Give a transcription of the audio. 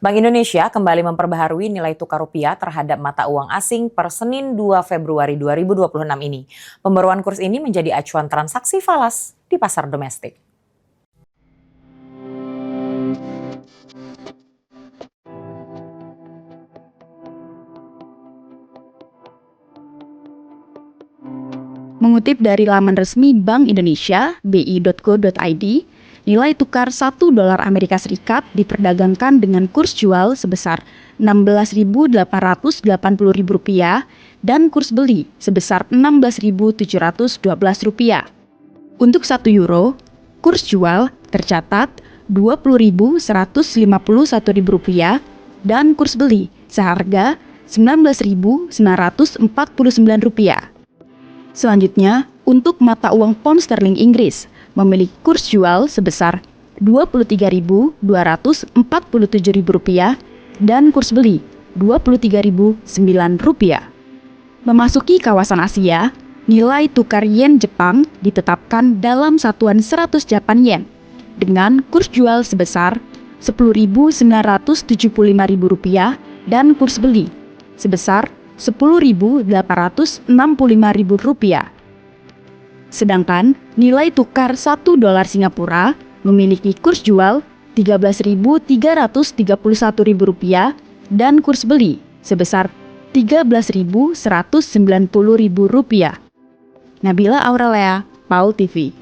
Bank Indonesia kembali memperbaharui nilai tukar rupiah terhadap mata uang asing per Senin 2 Februari 2026 ini. Pembaruan kurs ini menjadi acuan transaksi falas di pasar domestik. Mengutip dari laman resmi Bank Indonesia, bi.co.id, nilai tukar 1 dolar Amerika Serikat diperdagangkan dengan kurs jual sebesar Rp16.880 dan kurs beli sebesar Rp16.712. Untuk 1 euro, kurs jual tercatat Rp20.151 dan kurs beli seharga Rp19.949. Selanjutnya, untuk mata uang pound sterling Inggris memiliki kurs jual sebesar Rp23.247 dan kurs beli Rp23.009. Memasuki kawasan Asia, nilai tukar yen Jepang ditetapkan dalam satuan 100 Japan yen dengan kurs jual sebesar Rp10.975 dan kurs beli sebesar Rp10.865.000. Sedangkan nilai tukar 1 dolar Singapura memiliki kurs jual Rp13.331 dan kurs beli sebesar Rp13.190.000. Nabila Aurelea, PAUL TV.